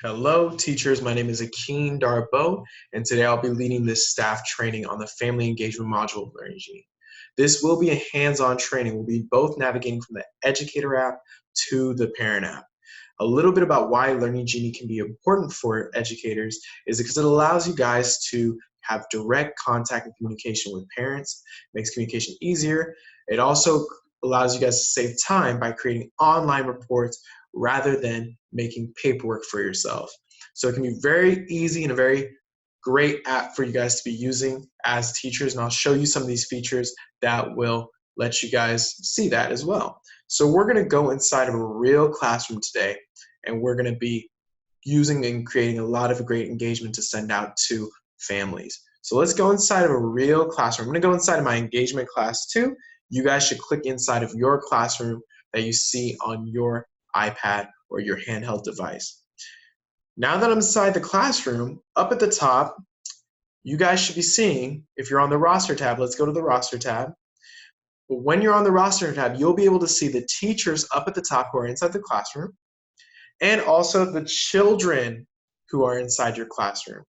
Hello, teachers. My name is Akeem Darbo, and today I'll be leading this staff training on the Family Engagement Module of Learning Genie. This will be a hands-on training. We'll be both navigating from the Educator app to the Parent app. A little bit about why Learning Genie can be important for educators is because it allows you guys to have direct contact and communication with parents, makes communication easier. It also allows you guys to save time by creating online reports rather than making paperwork for yourself. So it can be very easy and a very great app for you guys to be using as teachers, and I'll show you some of these features that will let you guys see that as well. So we're going to go inside of a real classroom today, and we're going to be using and creating a lot of great engagement to send out to families. So let's go inside of a real classroom. I'm going to go inside of my engagement class too. You guys should click inside of your classroom that you see on your iPad or your handheld device. Now that I'm inside the classroom, up at the top, you guys should be seeing, if you're on the roster tab, let's go to the roster tab. But when you're on the roster tab, you'll be able to see the teachers up at the top who are inside the classroom, and also the children who are inside your classroom.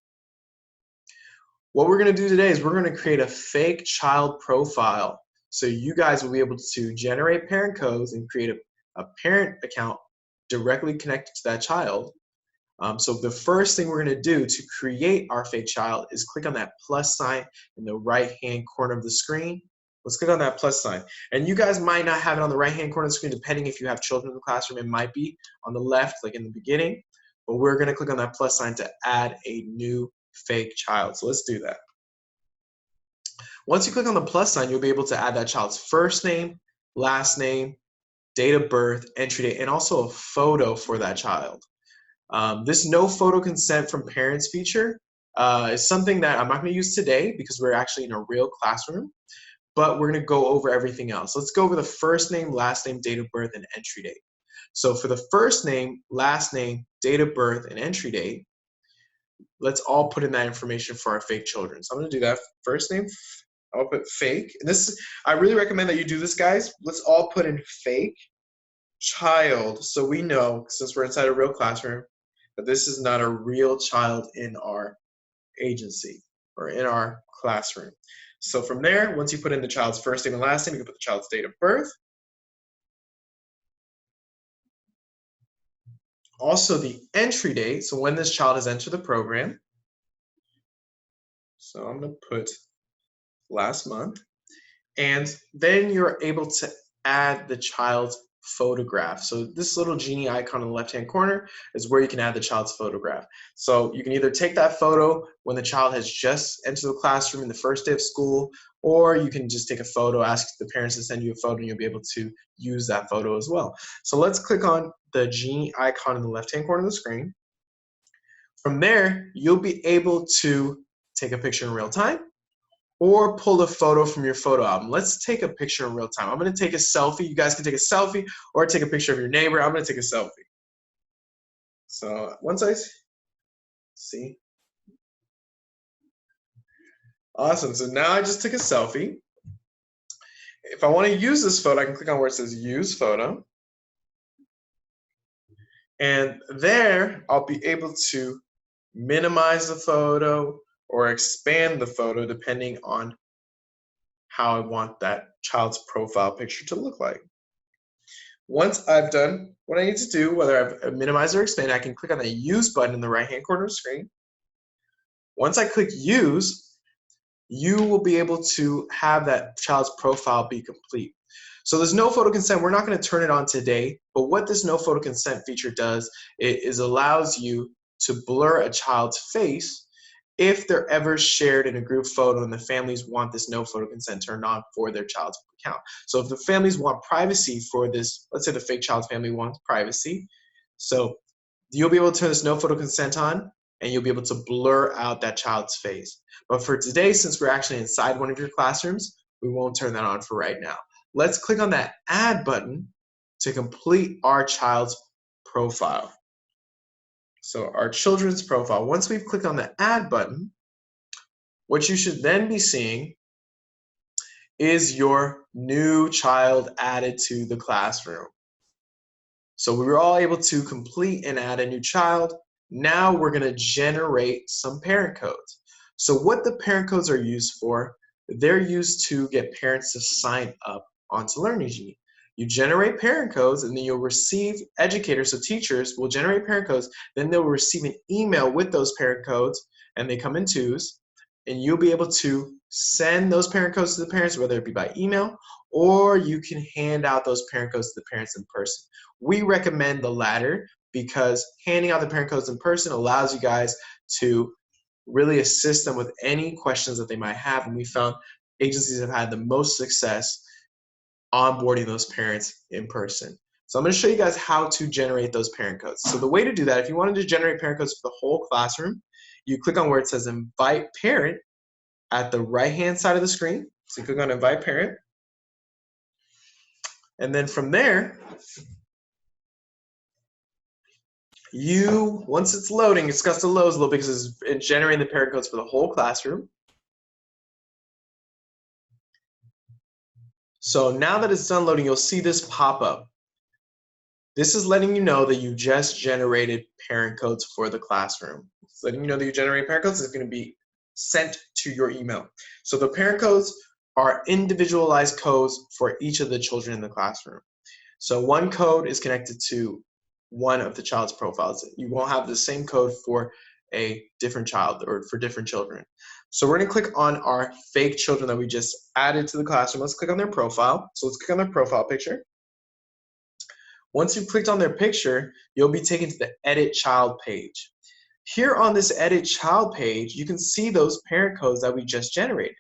What we're going to do today is we're going to create a fake child profile. So you guys will be able to generate parent codes and create a parent account directly connected to that child. So the first thing we're going to do to create our fake child is click on that plus sign in the right-hand corner of the screen. Let's click on that plus sign. And you guys might not have it on the right-hand corner of the screen, depending if you have children in the classroom. It might be on the left, like in the beginning. But we're going to click on that plus sign to add a new fake child. So let's do that. Once you click on the plus sign, you'll be able to add that child's first name, last name, date of birth, entry date, and also a photo for that child. This no photo consent from parents feature is something that I'm not going to use today because we're actually in a real classroom, but we're going to go over everything else. Let's go over the first name, last name, date of birth, and entry date. So for the first name, last name, date of birth, and entry date, let's all put in that information for our fake children. So I'm going to do that. First name, I'll put fake. And this, I really recommend that you do this, guys. Let's all put in fake child so we know, since we're inside a real classroom, that this is not a real child in our agency or in our classroom. So from there, once you put in the child's first name and last name, you can put the child's date of birth. Also the entry date, so when this child has entered the program. So I'm going to put last month. And then you're able to add the child's photograph. So this little genie icon in the left-hand corner is where you can add the child's photograph. So you can either take that photo when the child has just entered the classroom in the first day of school, or you can just take a photo, ask the parents to send you a photo, and you'll be able to use that photo as well. So let's click on the genie icon in the left-hand corner of the screen. From there, you'll be able to take a picture in real time, or pull a photo from your photo album. Let's take a picture in real time. I'm going to take a selfie. You guys can take a selfie or take a picture of your neighbor. I'm going to take a selfie. So once I see. Awesome. So now I just took a selfie. If I want to use this photo, I can click on where it says use photo. And there I'll be able to minimize the photo or expand the photo depending on how I want that child's profile picture to look like. Once I've done what I need to do, whether I've minimized or expanded, I can click on the Use button in the right-hand corner of the screen. Once I click Use, you will be able to have that child's profile be complete. So there's no photo consent. We're not going to turn it on today, but what this no photo consent feature does is allows you to blur a child's face if they're ever shared in a group photo and the families want this no photo consent turned on for their child's account. So if the families want privacy for this, let's say the fake child's family wants privacy, so you'll be able to turn this no photo consent on and you'll be able to blur out that child's face. But for today, since we're actually inside one of your classrooms, we won't turn that on for right now. Let's click on that Add button to complete our child's profile. So our children's profile, once we've clicked on the Add button, what you should then be seeing is your new child added to the classroom. So we were all able to complete and add a new child. Now we're going to generate some parent codes. So what the parent codes are used for, they're used to get parents to sign up onto LearningGenie. You generate parent codes and then you'll receive educators, so teachers will generate parent codes, then they'll receive an email with those parent codes, and they come in twos, and you'll be able to send those parent codes to the parents, whether it be by email or you can hand out those parent codes to the parents in person. We recommend the latter because handing out the parent codes in person allows you guys to really assist them with any questions that they might have, and we found agencies have had the most success onboarding those parents in person. So I'm going to show you guys how to generate those parent codes. So the way to do that, if you wanted to generate parent codes for the whole classroom, you click on where it says invite parent at the right hand side of the screen. So you click on invite parent, and then from there, once it's loading, it's got to load a little because it's generating the parent codes for the whole classroom. So now that it's done loading, you'll see this pop up. This is letting you know that you just generated parent codes for the classroom. It's letting you know that you generated parent codes. It's going to be sent to your email. So the parent codes are individualized codes for each of the children in the classroom. So one code is connected to one of the child's profiles. You won't have the same code for a different child or for different children. So we're going to click on our fake children that we just added to the classroom. Let's click on their profile. So let's click on their profile picture. Once you've clicked on their picture, you'll be taken to the Edit Child page. Here on this Edit Child page, you can see those parent codes that we just generated.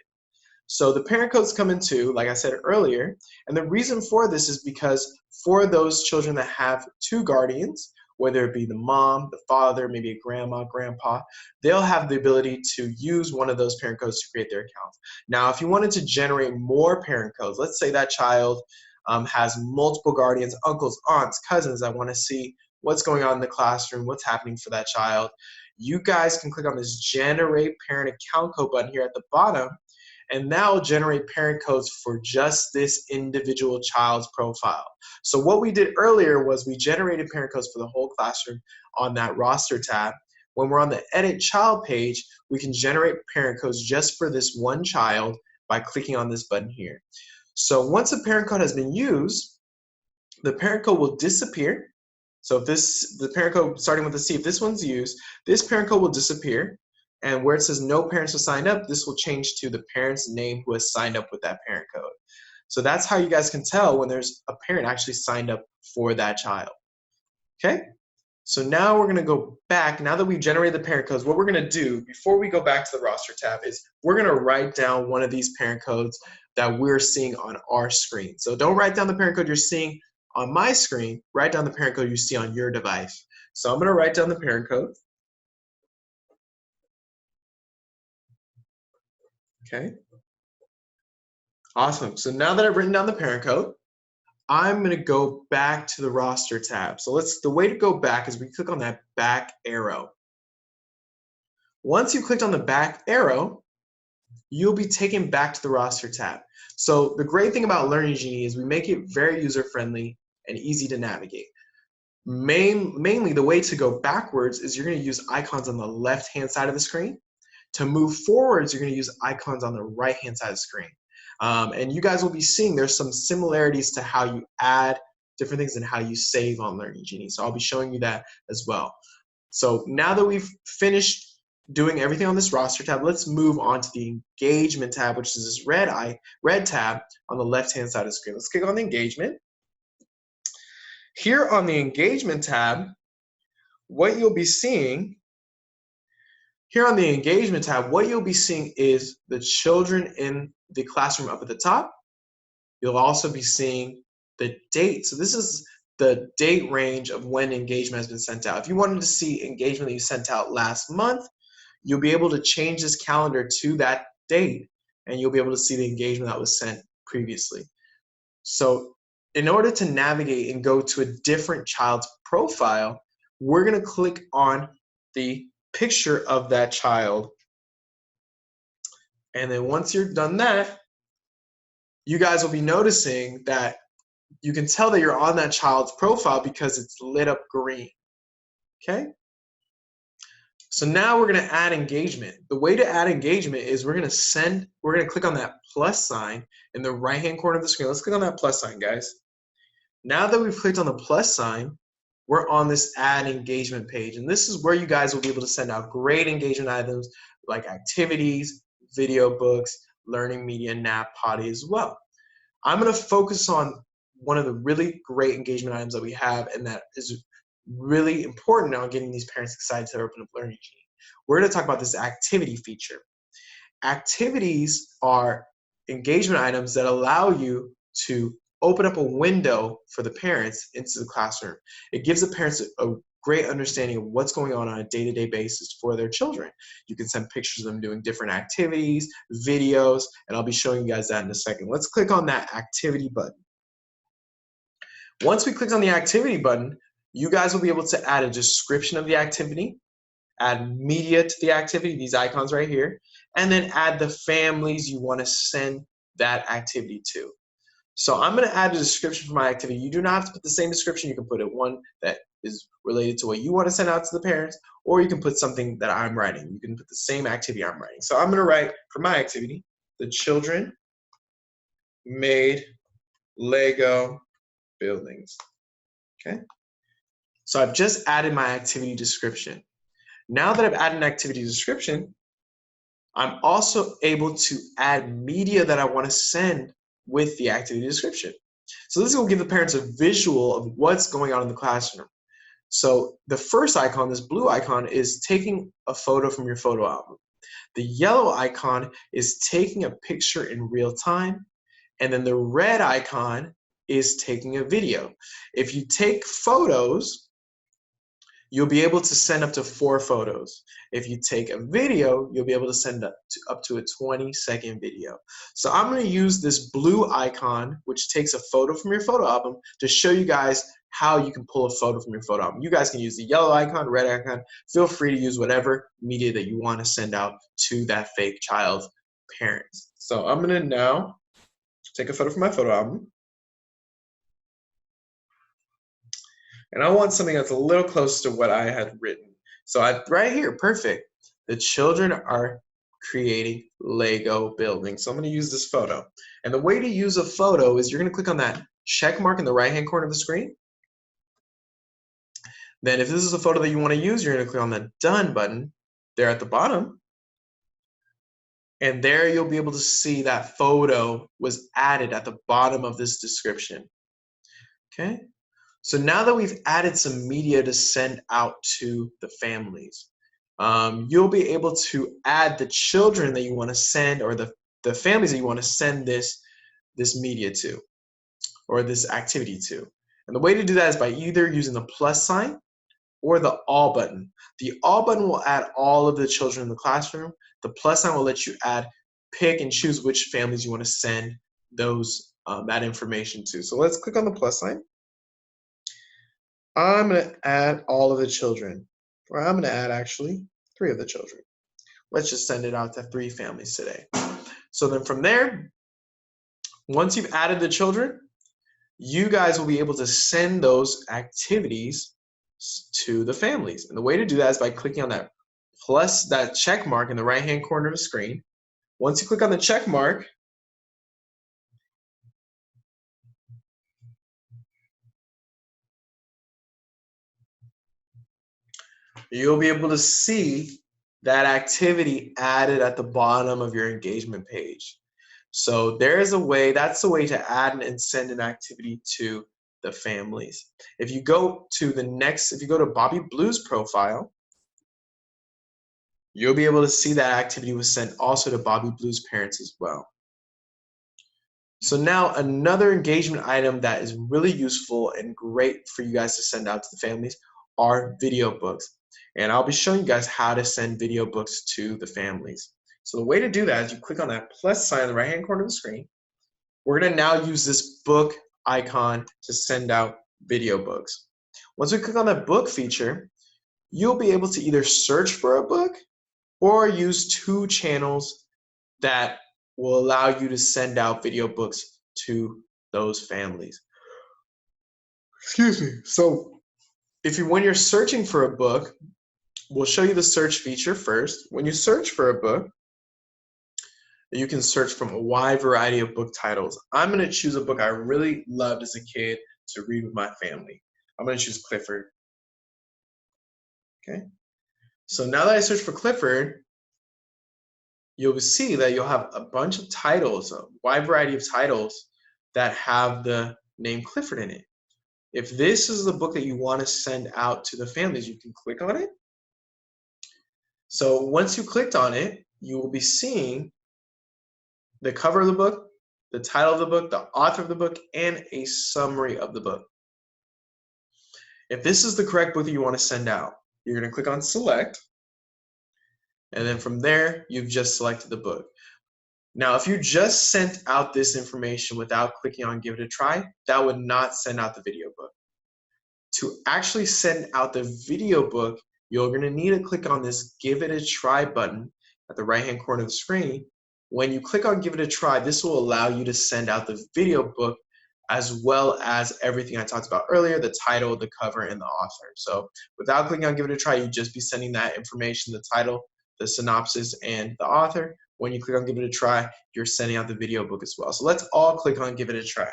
So the parent codes come in two, like I said earlier, and the reason for this is because for those children that have two guardians, whether it be the mom, the father, maybe a grandma, grandpa, they'll have the ability to use one of those parent codes to create their account. Now, if you wanted to generate more parent codes, let's say that child has multiple guardians, uncles, aunts, cousins that want to see what's going on in the classroom, what's happening for that child, you guys can click on this Generate Parent Account Code button here at the bottom, and that will generate parent codes for just this individual child's profile. So what we did earlier was we generated parent codes for the whole classroom on that roster tab. When we're on the Edit Child page, we can generate parent codes just for this one child by clicking on this button here. So once a parent code has been used, the parent code will disappear. So if the parent code, starting with the C, if this one's used, this parent code will disappear. And where it says no parents have signed up, this will change to the parent's name who has signed up with that parent code. So that's how you guys can tell when there's a parent actually signed up for that child. Okay? So now we're going to go back. Now that we've generated the parent codes, what we're going to do before we go back to the roster tab is we're going to write down one of these parent codes that we're seeing on our screen. So don't write down the parent code you're seeing on my screen. Write down the parent code you see on your device. So I'm going to write down the parent code. Okay. Awesome. So now that I've written down the parent code, I'm going to go back to the roster tab. So the way to go back is we click on that back arrow. Once you've clicked on the back arrow, you'll be taken back to the roster tab. So the great thing about LearningGenie is we make it very user-friendly and easy to navigate. Mainly the way to go backwards is you're going to use icons on the left-hand side of the screen. To move forwards, you're going to use icons on the right-hand side of the screen. And you guys will be seeing there's some similarities to how you add different things and how you save on LearningGenie. So I'll be showing you that as well. So now that we've finished doing everything on this roster tab, let's move on to the engagement tab, which is this red tab on the left-hand side of the screen. Let's click on the engagement. Here on the engagement tab, what you'll be seeing here on the engagement tab, what you'll be seeing is the children in the classroom up at the top. You'll also be seeing the date. So this is the date range of when engagement has been sent out. If you wanted to see engagement that you sent out last month, you'll be able to change this calendar to that date, and you'll be able to see the engagement that was sent previously. So in order to navigate and go to a different child's profile, we're going to click on the picture of that child. And then once you're done that, you guys will be noticing that you can tell that you're on that child's profile because it's lit up green. Okay? So now we're going to add engagement. The way to add engagement is we're going to click on that plus sign in the right-hand corner of the screen. Let's click on that plus sign, guys. Now that we've clicked on the plus sign, we're on this add engagement page. And this is where you guys will be able to send out great engagement items like activities, video books, learning media, nap, potty as well. I'm going to focus on one of the really great engagement items that we have, and that is really important now, getting these parents excited to open up Learning Genie. We're going to talk about this activity feature. Activities are engagement items that allow you to open up a window for the parents into the classroom. It gives the parents a great understanding of what's going on a day-to-day basis for their children. You can send pictures of them doing different activities, videos, and I'll be showing you guys that in a second. Let's click on that activity button. Once we click on the activity button, you guys will be able to add a description of the activity, add media to the activity, these icons right here, and then add the families you want to send that activity to. So I'm going to add a description for my activity. You do not have to put the same description. You can put one that is related to what you want to send out to the parents, or you can put something that I'm writing. You can put the same activity I'm writing. So I'm going to write for my activity, the children made Lego buildings. Okay. So I've just added my activity description. Now that I've added an activity description, I'm also able to add media that I want to send with the activity description. So this will give the parents a visual of what's going on in the classroom. So the first icon, this blue icon, is taking a photo from your photo album. The yellow icon is taking a picture in real time. And then the red icon is taking a video. If you take photos, you'll be able to send up to 4 photos. If you take a video, you'll be able to send up to a 20-second video. So I'm going to use this blue icon, which takes a photo from your photo album, to show you guys how you can pull a photo from your photo album. You guys can use the yellow icon, red icon. Feel free to use whatever media that you want to send out to that fake child's parents. So I'm going to now take a photo from my photo album. And I want something that's a little close to what I had written. So right here, perfect. The children are creating Lego buildings. So I'm going to use this photo. And the way to use a photo is you're going to click on that check mark in the right-hand corner of the screen. Then if this is a photo that you want to use, you're going to click on the Done button there at the bottom. And there you'll be able to see that photo was added at the bottom of this description. Okay? So now that we've added some media to send out to the families, you'll be able to add the children that you want to send, or the families that you want to send this media to, or this activity to. And the way to do that is by either using the plus sign or the all button. The all button will add all of the children in the classroom. The plus sign will let you pick and choose which families you want to send that information to. So let's click on the plus sign. I'm going to add all of the children, or I'm going to add actually 3 of the children. Let's just send it out to 3 families today. So then from there, once you've added the children, you guys will be able to send those activities to the families. And the way to do that is by clicking on that check mark in the right-hand corner of the screen. Once you click on the check mark, you'll be able to see that activity added at the bottom of your engagement page. So that's the way to add and send an activity to the families. If you go to Bobby Blue's profile, you'll be able to see that activity was sent also to Bobby Blue's parents as well. So now another engagement item that is really useful and great for you guys to send out to the families are video books. And I'll be showing you guys how to send video books to the families. So the way to do that is you click on that plus sign in the right-hand corner of the screen. We're going to now use this book icon to send out video books. Once we click on that book feature, you'll be able to either search for a book or use 2 channels that will allow you to send out video books to those families. Excuse me. So when you're searching for a book, we'll show you the search feature first. When you search for a book, you can search from a wide variety of book titles. I'm going to choose a book I really loved as a kid to read with my family. I'm going to choose Clifford. Okay. So now that I search for Clifford, you'll see that you'll have a bunch of titles, a wide variety of titles that have the name Clifford in it. If this is the book that you want to send out to the families, you can click on it. So once you clicked on it, you will be seeing the cover of the book, the title of the book, the author of the book, and a summary of the book. If this is the correct book that you want to send out, you're going to click on select, and then from there, you've just selected the book. Now, if you just sent out this information without clicking on give it a try, that would not send out the video book. To actually send out the video book, you're going to need to click on this give it a try button at the right-hand corner of the screen. When you click on give it a try, this will allow you to send out the video book as well as everything I talked about earlier, the title, the cover, and the author. So without clicking on give it a try, you'd just be sending that information, the title, the synopsis, and the author. When you click on give it a try, you're sending out the video book as well. So let's all click on give it a try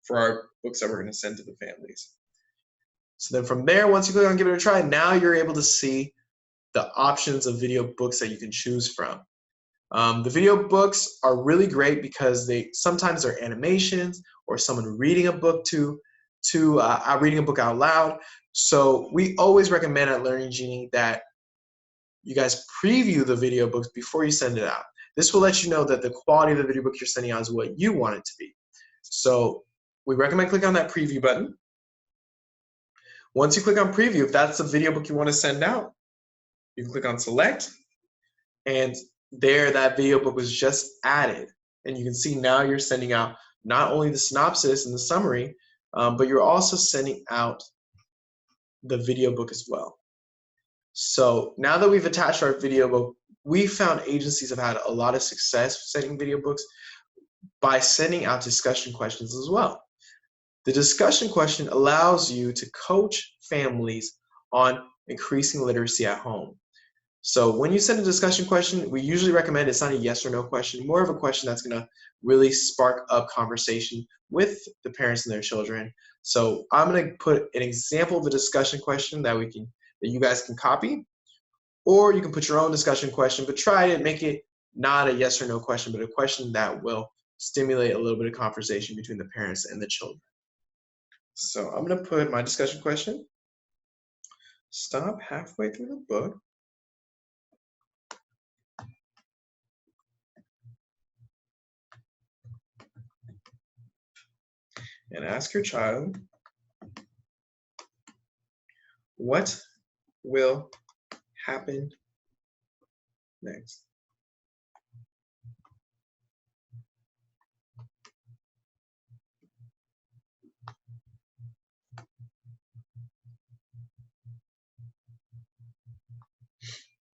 for our books that we're going to send to the families. So then from there, once you click on give it a try, now you're able to see the options of video books that you can choose from. The video books are really great because sometimes they're animations or someone reading a book reading a book out loud. So we always recommend at Learning Genie that you guys preview the video books before you send it out. This will let you know that the quality of the video book you're sending out is what you want it to be. So we recommend clicking on that preview button. Once you click on preview, if that's the video book you want to send out, you can click on select, and there that video book was just added. And you can see now you're sending out not only the synopsis and the summary, but you're also sending out the video book as well. So now that we've attached our video book, we found agencies have had a lot of success sending video books by sending out discussion questions as well. The discussion question allows you to coach families on increasing literacy at home. So when you send a discussion question, we usually recommend it's not a yes or no question, more of a question that's going to really spark up conversation with the parents and their children. So I'm going to put an example of the discussion question that you guys can copy, or you can put your own discussion question, but try to make it not a yes or no question, but a question that will stimulate a little bit of conversation between the parents and the children. So I'm going to put my discussion question. Stop halfway through the book. And ask your child, what will happen next?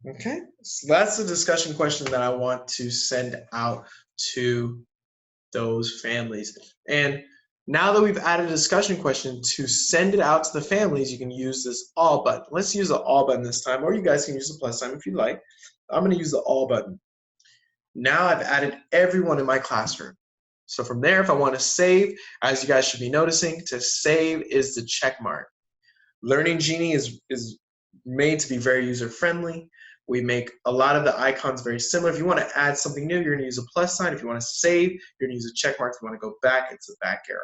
Okay, so that's the discussion question that I want to send out to those families. And now that we've added a discussion question, to send it out to the families, you can use this all button. Let's use the all button this time, or you guys can use the plus sign if you like. I'm going to use the all button. Now I've added everyone in my classroom. So from there, if I want to save, as you guys should be noticing, to save is the check mark. Learning Genie is made to be very user-friendly. We make a lot of the icons very similar. If you want to add something new, you're going to use a plus sign. If you want to save, you're going to use a check mark. If you want to go back, it's a back arrow.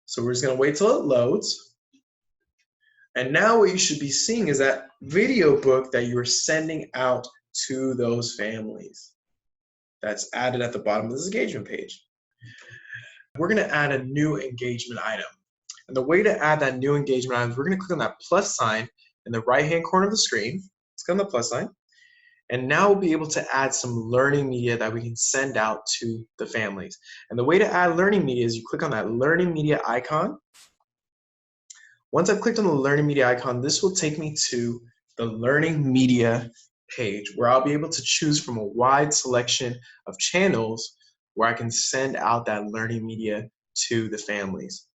So we're just going to wait till it loads. And now what you should be seeing is that video book that you are sending out to those families. That's added at the bottom of this engagement page. We're going to add a new engagement item. And the way to add that new engagement item is we're going to click on that plus sign in the right-hand corner of the screen. Let's click on the plus sign. And now we'll be able to add some learning media that we can send out to the families. And the way to add learning media is you click on that learning media icon. Once I've clicked on the learning media icon, this will take me to the learning media page where I'll be able to choose from a wide selection of channels where I can send out that learning media to the families.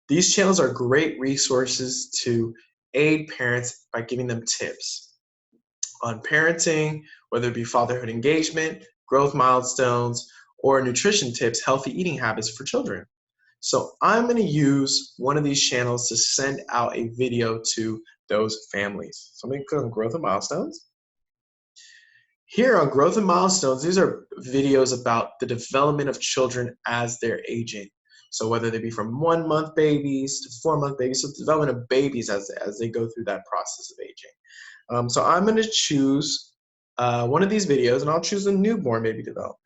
These channels are great resources to aid parents by giving them tips on parenting, whether it be fatherhood engagement, growth milestones, or nutrition tips, healthy eating habits for children. So I'm going to use one of these channels to send out a video to those families. So I'm going to click on growth and milestones. Here on growth and milestones, these are videos about the development of children as they're aging. So whether they be from 1 month babies to 4 month babies, so the development of babies as they go through that process of aging. So I'm going to choose one of these videos, and I'll choose a newborn baby development.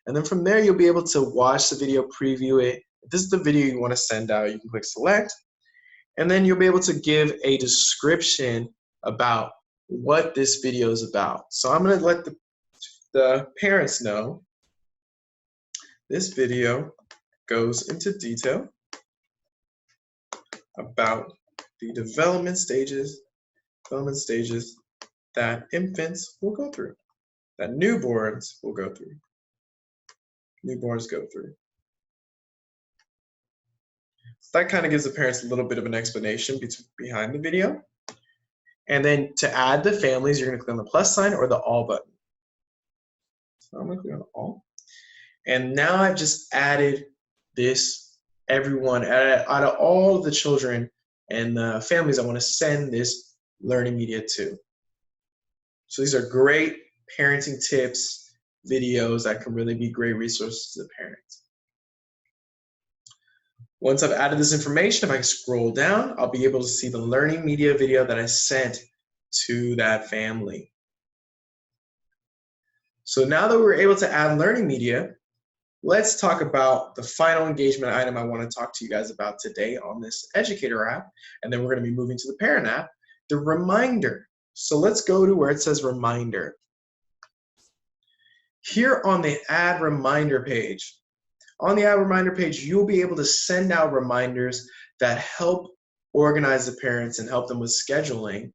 And then from there, you'll be able to watch the video, preview it. If this is the video you want to send out, you can click select. And then you'll be able to give a description about what this video is about. So I'm going to let the parents know this video goes into detail about the development stages that infants will go through, that newborns will go through. Newborns go through. So that kind of gives the parents a little bit of an explanation behind the video. And then to add the families, you're going to click on the plus sign or the all button. So I'm going to click on all. And now I've just added this, everyone, out of all of the children and the families I want to send this learning media to. So these are great parenting tips, videos that can really be great resources to the parents. Once I've added this information, if I scroll down, I'll be able to see the learning media video that I sent to that family. So now that we're able to add learning media, let's talk about the final engagement item I want to talk to you guys about today on this educator app, and then we're going to be moving to the parent app, the reminder. So let's go to where it says reminder. Here on the add reminder page, you'll be able to send out reminders that help organize the parents and help them with scheduling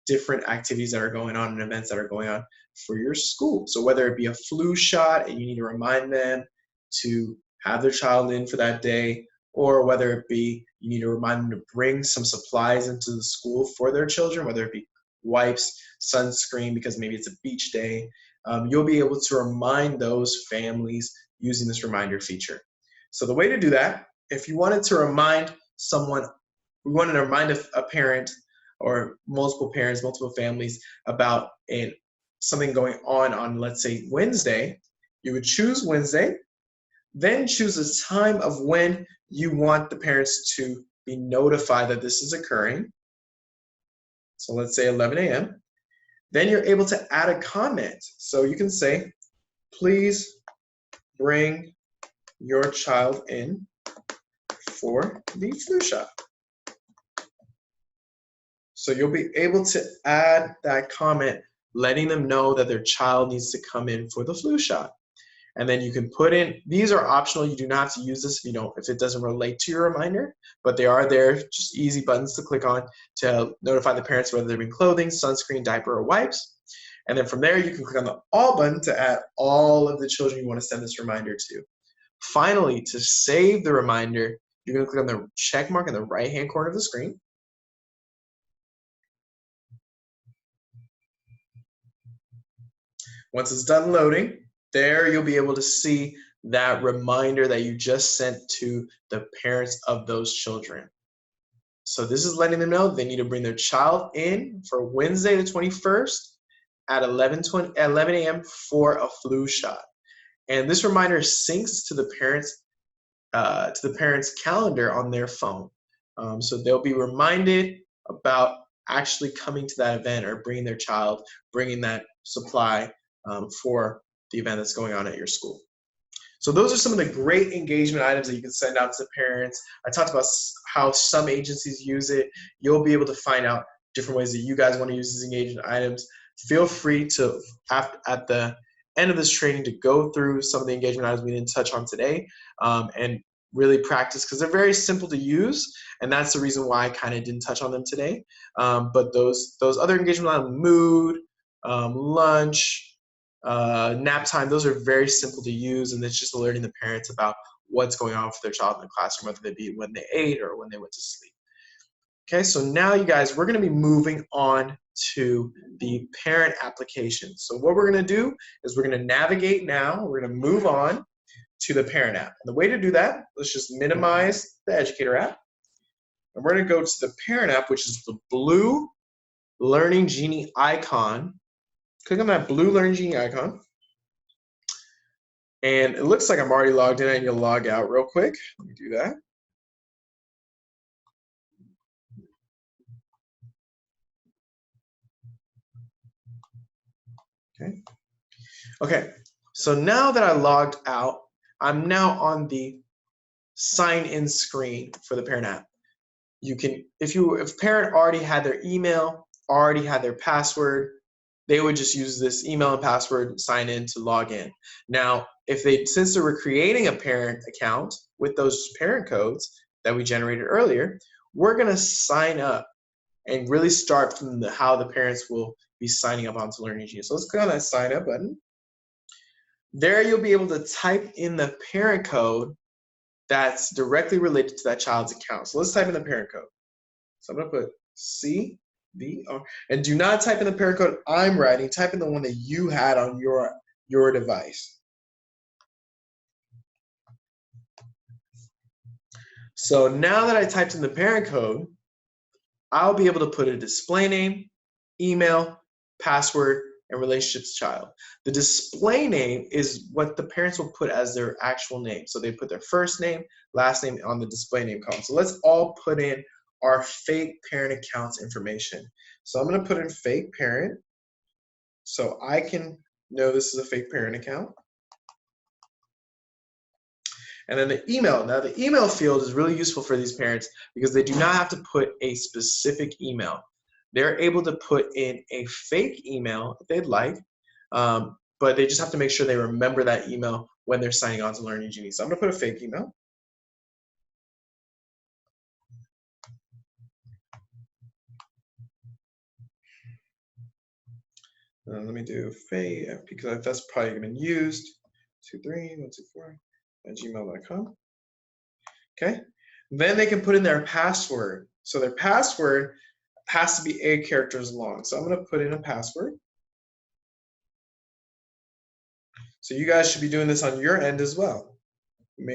different activities that are going on and events that are going on for your school. So whether it be a flu shot and you need to remind them to have their child in for that day, or whether it be you need to remind them to bring some supplies into the school for their children, whether it be wipes, sunscreen, because maybe it's a beach day, you'll be able to remind those families using this reminder feature. So the way to do that, if you wanted to remind someone, we wanted to remind a parent or multiple parents, multiple families about something going on, let's say, Wednesday, you would choose Wednesday, then choose a time of when you want the parents to be notified that this is occurring. So let's say 11 a.m. Then you're able to add a comment. So you can say, please bring your child in for the flu shot. So you'll be able to add that comment, letting them know that their child needs to come in for the flu shot. And then you can put in, these are optional, you do not have to use this if it doesn't relate to your reminder, but they are there, just easy buttons to click on to notify the parents whether they're in clothing, sunscreen, diaper, or wipes. And then from there, you can click on the all button to add all of the children you want to send this reminder to. Finally, to save the reminder, you're going to click on the check mark in the right-hand corner of the screen. Once it's done loading, there you'll be able to see that reminder that you just sent to the parents of those children. So this is letting them know they need to bring their child in for Wednesday the 21st at 11 a.m. for a flu shot. And this reminder syncs to the parents' calendar on their phone. So they'll be reminded about actually coming to that event or bringing their child, bringing that supply for the event that's going on at your school. So those are some of the great engagement items that you can send out to parents. I talked about how some agencies use it. You'll be able to find out different ways that you guys want to use these engagement items. Feel free to, at the end of this training, to go through some of the engagement items we didn't touch on today and really practice, because they're very simple to use, and that's the reason why I kind of didn't touch on them today. But those other engagement items, mood, lunch, nap time, those are very simple to use, and it's just alerting the parents about what's going on for their child in the classroom, whether they be when they ate or when they went to sleep. Okay, so now you guys, we're going to be moving on to the parent application. So what we're going to do is we're going to navigate now. We're going to move on to the parent app. And the way to do that, let's just minimize the educator app. And we're going to go to the parent app, which is the blue Learning Genie icon. Click on that blue Learning Genie icon. And it looks like I'm already logged in. I need to log out real quick. Let me do that. Okay. Okay, so now that I logged out, I'm now on the sign in screen for the parent app. You can, if parent already had their email, already had their password, they would just use this email and password, sign in to log in. Now, since they were creating a parent account with those parent codes that we generated earlier, we're gonna sign up and really start from how the parents will be signing up onto Learning Genie. So let's click on that sign up button. There you'll be able to type in the parent code that's directly related to that child's account. So let's type in the parent code. So I'm gonna put CVR, and do not type in the parent code I'm writing, type in the one that you had on your device. So now that I typed in the parent code, I'll be able to put a display name, email, password, and relationships child. The display name is what the parents will put as their actual name. So they put their first name, last name on the display name column. So let's all put in our fake parent accounts information. So I'm gonna put in fake parent so I can know this is a fake parent account. And then the email. Now the email field is really useful for these parents because they do not have to put a specific email. They're able to put in a fake email if they'd like, but they just have to make sure they remember that email when they're signing on to Learning Genie. So I'm gonna put a fake email. Let me do fake because that's probably been used. 23124@gmail.com. Okay. Then they can put in their password. So their password has to be 8 characters long. So I'm going to put in a password. So you guys should be doing this on your end as well.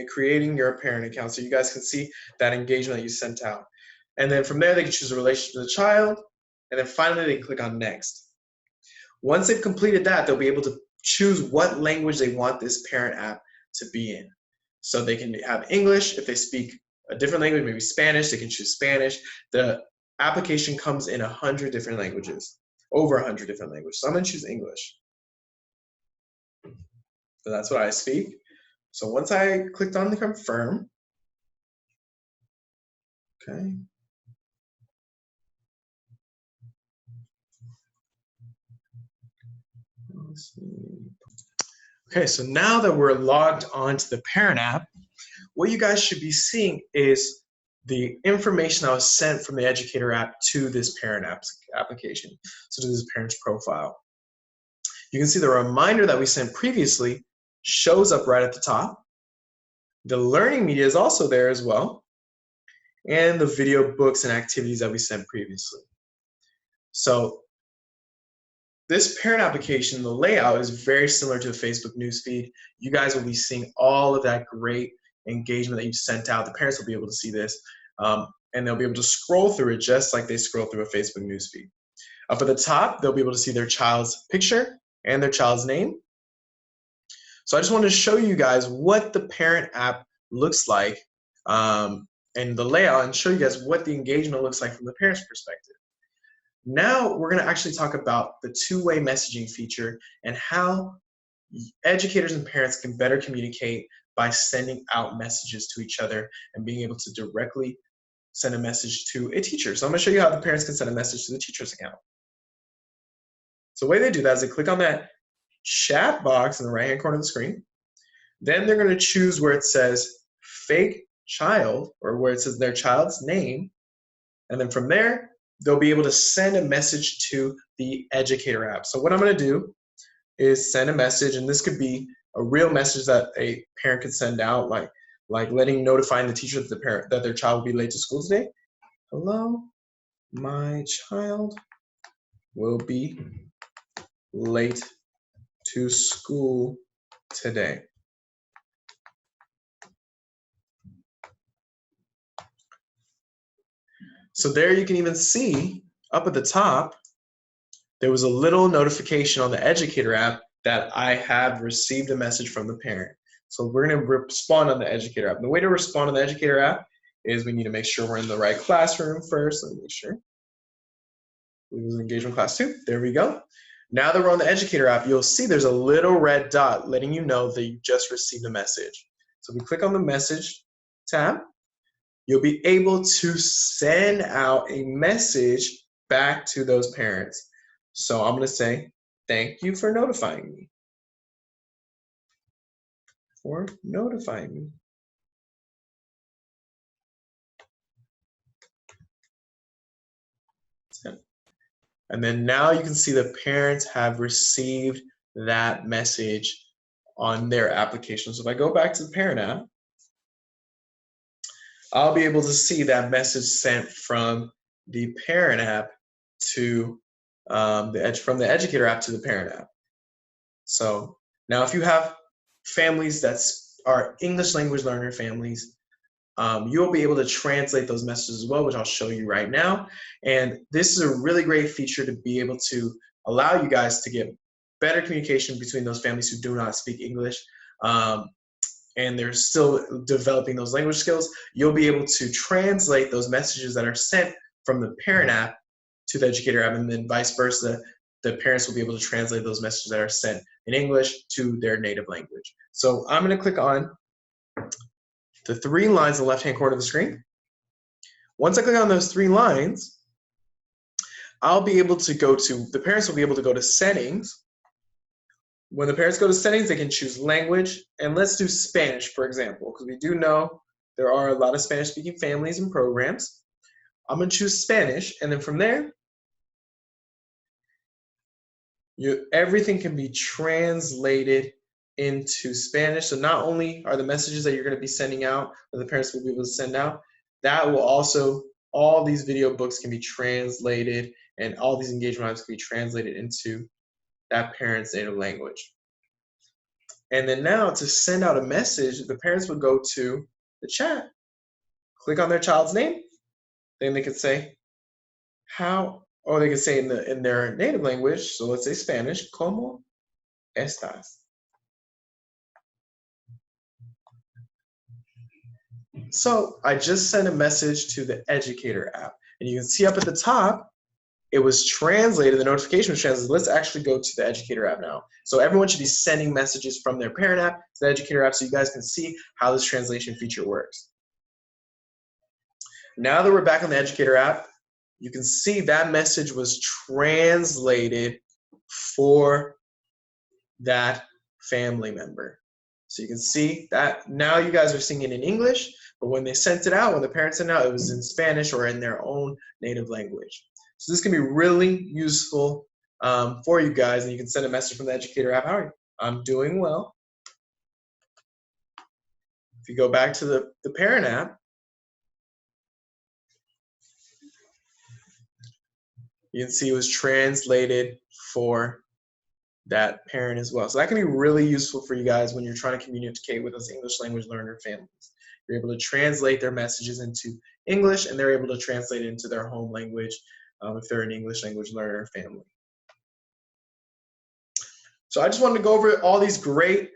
Creating your parent account so you guys can see that engagement that you sent out. And then from there, they can choose a relationship to the child. And then finally, they can click on next. Once they've completed that, they'll be able to choose what language they want this parent app to be in. So they can have English. If they speak a different language, maybe Spanish, they can choose Spanish. The application comes in 100 different languages, over 100 different languages. So I'm gonna choose English. So that's what I speak. So once I clicked on the confirm, okay. Okay, so now that we're logged onto the parent app, what you guys should be seeing is the information that was sent from the educator app to this parent application, so to this parent's profile. You can see the reminder that we sent previously shows up right at the top. The learning media is also there as well, and the video, books, and activities that we sent previously. So this parent application, the layout is very similar to a Facebook newsfeed. You guys will be seeing all of that great engagement that you've sent out. The parents will be able to see this, and they'll be able to scroll through it just like they scroll through a Facebook newsfeed. Up at the top, they'll be able to see their child's picture and their child's name. So I just wanted to show you guys what the parent app looks like and the layout, and show you guys what the engagement looks like from the parent's perspective. Now we're going to actually talk about the two-way messaging feature and how educators and parents can better communicate by sending out messages to each other and being able to directly send a message to a teacher. So I'm going to show you how the parents can send a message to the teacher's account. So the way they do that is they click on that chat box in the right-hand corner of the screen. Then they're going to choose where it says fake child, or where it says their child's name. And then from there, they'll be able to send a message to the educator app. So what I'm going to do is send a message, and this could be a real message that a parent could send out, like notifying the teacher that their child will be late to school today. Hello, my child will be late to school today. So there you can even see up at the top, there was a little notification on the Educator app that I have received a message from the parent. So we're going to respond on the Educator app. The way to respond on the Educator app is we need to make sure we're in the right classroom first. Let me make sure. It was engagement class 2. There we go. Now that we're on the Educator app, you'll see there's a little red dot letting you know that you just received a message. So if we click on the message tab, you'll be able to send out a message back to those parents. So I'm going to say, thank you for notifying me. And then now you can see the parents have received that message on their application. So if I go back to the parent app, I'll be able to see that message sent from the parent app to from the Educator app to the parent app. So now if you have families that are English language learner families, you'll be able to translate those messages as well, which I'll show you right now. And this is a really great feature to be able to allow you guys to get better communication between those families who do not speak English. And they're still developing those language skills. You'll be able to translate those messages that are sent from the parent app to the Educator app, and then vice versa. The parents will be able to translate those messages that are sent in English to their native language. So I'm going to click on the 3 lines in the left-hand corner of the screen. Once I click on those 3 lines, I'll be able to go to, the parents will be able to go to settings. When the parents go to settings, they can choose language, and let's do Spanish, for example, because we do know there are a lot of Spanish-speaking families and programs. I'm going to choose Spanish, and then from there, everything can be translated into Spanish. So not only are the messages that you're going to be sending out, that the parents will be able to send out, that will also, all these video books can be translated, and all these engagement items can be translated into that parent's native language. And then now to send out a message, the parents would go to the chat, click on their child's name, then they could say how, or they could say in their native language, so let's say Spanish, ¿Cómo estás? So I just sent a message to the Educator app, and you can see up at the top, it was translated, the notification was translated. Let's actually go to the Educator app now. So everyone should be sending messages from their parent app to the Educator app so you guys can see how this translation feature works. Now that we're back on the Educator app, you can see that message was translated for that family member. So you can see that now you guys are seeing it in English, but when they sent it out, when the parents sent it out, it was in Spanish or in their own native language. So this can be really useful for you guys, and you can send a message from the Educator app. How are you? I'm doing well. If you go back to the parent app, you can see it was translated for that parent as well. So that can be really useful for you guys when you're trying to communicate with those English language learner families. You're able to translate their messages into English, and they're able to translate it into their home language if they're an English language learner family. So I just wanted to go over all these great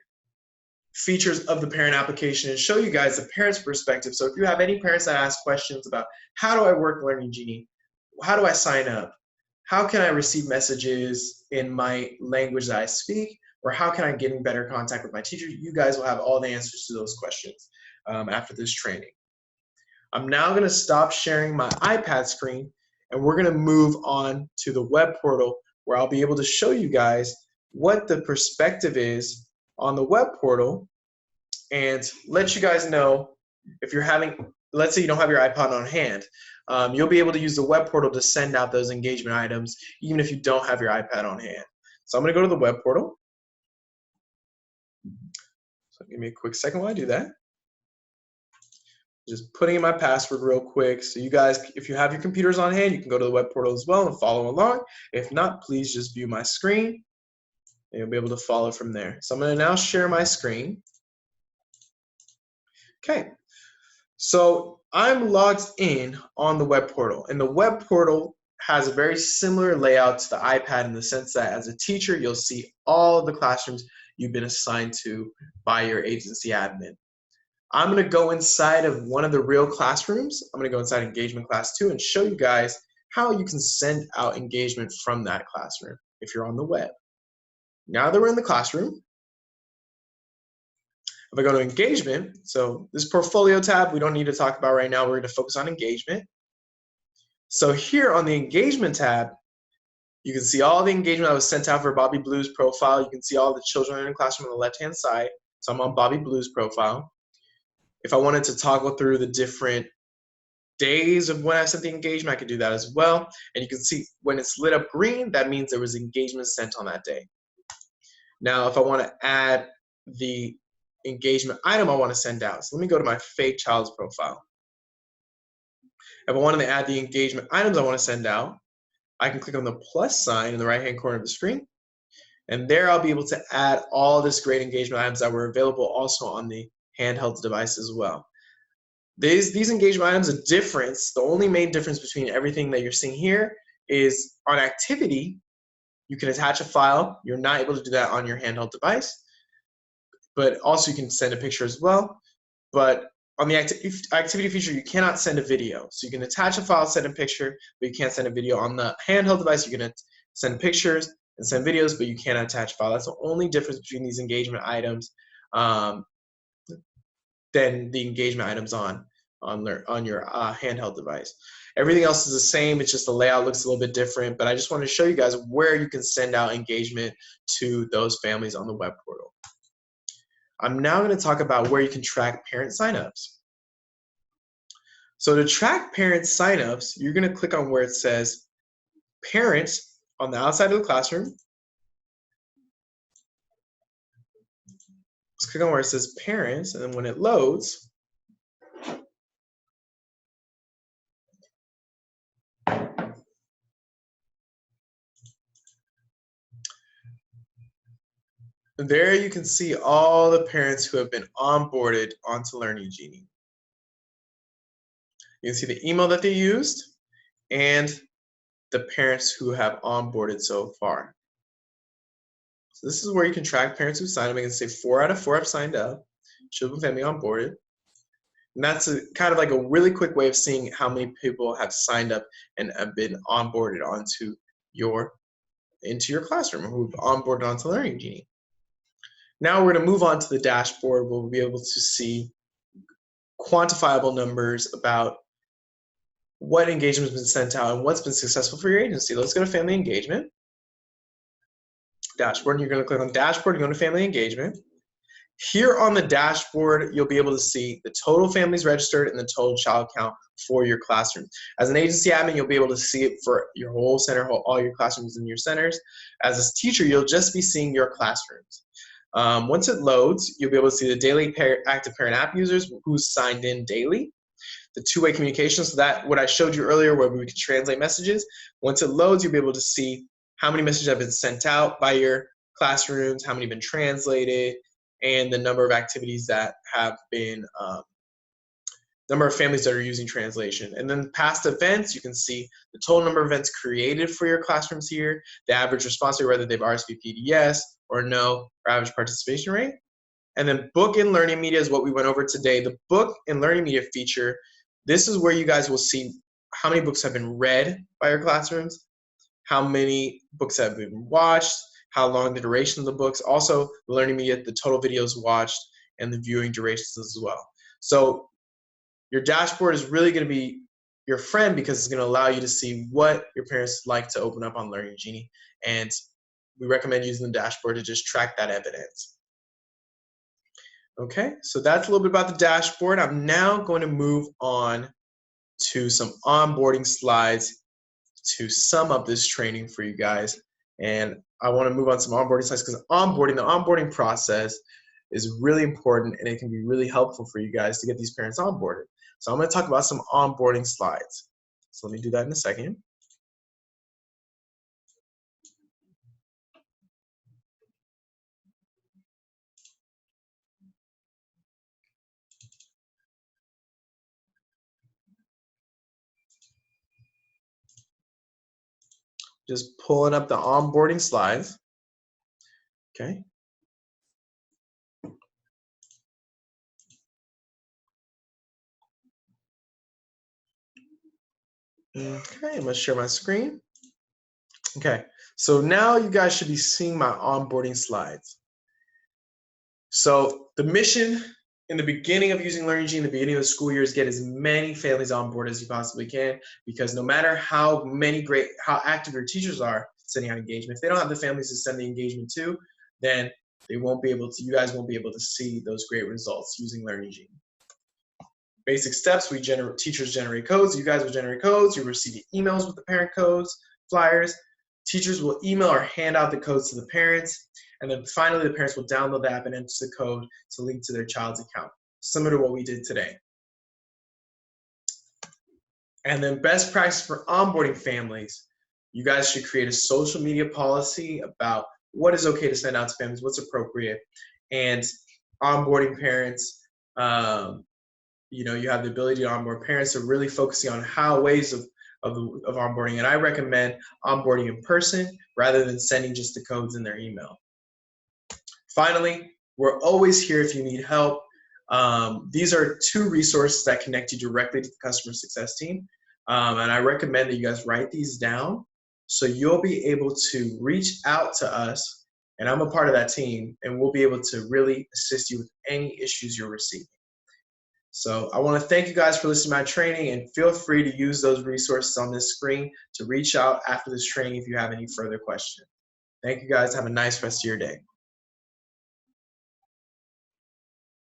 features of the parent application and show you guys the parent's perspective. So if you have any parents that ask questions about how do I work Learning Genie, how do I sign up, how can I receive messages in my language that I speak, or how can I get in better contact with my teacher, you guys will have all the answers to those questions after this training. I'm now going to stop sharing my iPad screen, and we're going to move on to the web portal where I'll be able to show you guys what the perspective is on the web portal and let you guys know if you're having, let's say you don't have your iPod on hand, you'll be able to use the web portal to send out those engagement items even if you don't have your iPad on hand. So I'm going to go to the web portal. So give me a quick second while I do that. Just putting in my password real quick. So you guys, if you have your computers on hand, you can go to the web portal as well and follow along. If not, please just view my screen and you'll be able to follow from there. So I'm going to now share my screen. Okay, so I'm logged in on the web portal, and the web portal has a very similar layout to the iPad in the sense that as a teacher, you'll see all of the classrooms you've been assigned to by your agency admin. I'm going to go inside of one of the real classrooms. I'm going to go inside engagement class 2 and show you guys how you can send out engagement from that classroom if you're on the web. Now that we're in the classroom, if I go to engagement, so this portfolio tab we don't need to talk about right now. We're going to focus on engagement. So here on the engagement tab, you can see all the engagement that was sent out for Bobby Blue's profile. You can see all the children in the classroom on the left-hand side. So I'm on Bobby Blue's profile. If I wanted to toggle through the different days of when I sent the engagement, I could do that as well. And you can see when it's lit up green, that means there was engagement sent on that day. Now, if I want to add the engagement item I want to send out, so let me go to my fake child's profile. If I wanted to add the engagement items I want to send out, I can click on the plus sign in the right-hand corner of the screen. And there I'll be able to add all this great engagement items that were available also on the handheld device as well. These engagement items, a difference, the only main difference between everything that you're seeing here is on activity, you can attach a file. You're not able to do that on your handheld device, but also you can send a picture as well. But on the activity feature, you cannot send a video. So you can attach a file, send a picture, but you can't send a video. On the handheld device, you can send pictures and send videos, but you cannot attach a file. That's the only difference between these engagement items than the engagement items on your handheld device. Everything else is the same. It's just the layout looks a little bit different, but I just want to show you guys where you can send out engagement to those families on the web portal. I'm now going to talk about where you can track parent signups. So to track parent signups, you're going to click on where it says parents on the outside of the classroom. Let's click on where it says parents, and then when it loads, there you can see all the parents who have been onboarded onto Learning Genie. You can see the email that they used and the parents who have onboarded so far. So this is where you can track parents who signed up. You can say 4 out of 4 have signed up, children family onboarded. And that's kind of like a really quick way of seeing how many people have signed up and have been onboarded into your classroom, or who've onboarded onto Learning Genie. Now we're going to move on to the dashboard where we'll be able to see quantifiable numbers about what engagement has been sent out and what's been successful for your agency. Let's go to family engagement. Dashboard, and you're going to click on dashboard and go to family engagement. Here on the dashboard, you'll be able to see the total families registered and the total child count for your classroom. As an agency admin, you'll be able to see it for your whole center, all your classrooms and your centers. As a teacher, you'll just be seeing your classrooms. Once it loads, you'll be able to see the daily active parent app users who's signed in daily, the two-way communication, so that what I showed you earlier where we could translate messages. Once it loads, you'll be able to see how many messages have been sent out by your classrooms, how many have been translated, and the number of activities that have been, number of families that are using translation. And then past events, you can see the total number of events created for your classrooms here, the average response rate, whether they've RSVP'd yes or no, or average participation rate. And then book and learning media is what we went over today. The book and learning media feature, this is where you guys will see how many books have been read by your classrooms, how many books have been watched, how long the duration of the books, also the learning media, the total videos watched, and the viewing durations as well. So your dashboard is really going to be your friend because it's going to allow you to see what your parents like to open up on Learning Genie, and we recommend using the dashboard to just track that evidence. Okay, so that's a little bit about the dashboard. I'm now going to move on to some onboarding slides to sum up this training for you guys. And I want to move on to some onboarding slides because the onboarding process is really important, and it can be really helpful for you guys to get these parents onboarded. So I'm going to talk about some onboarding slides. So let me do that in a second. Just pulling up the onboarding slides. Okay. Okay, I'm going to share my screen. Okay, so now you guys should be seeing my onboarding slides. So the mission in the beginning of using LearningG, in the beginning of the school year, is get as many families on board as you possibly can, because no matter how active your teachers are sending out engagement, if they don't have the families to send the engagement to, then they won't be able to, you guys won't be able to see those great results using LearningG. Basic steps: teachers generate codes, you guys will generate codes, you receive emails with the parent codes, flyers. Teachers will email or hand out the codes to the parents, and then finally the parents will download the app and enter the code to link to their child's account, similar to what we did today. And then best practice for onboarding families: you guys should create a social media policy about what is okay to send out to families, what's appropriate, and onboarding parents. You know, you have the ability to onboard parents, so really focusing on ways of onboarding. And I recommend onboarding in person rather than sending just the codes in their email. Finally, we're always here if you need help. These are 2 resources that connect you directly to the customer success team. And I recommend that you guys write these down so you'll be able to reach out to us, and I'm a part of that team, and we'll be able to really assist you with any issues you're receiving. So I want to thank you guys for listening to my training, and feel free to use those resources on this screen to reach out after this training if you have any further questions. Thank you guys. Have a nice rest of your day.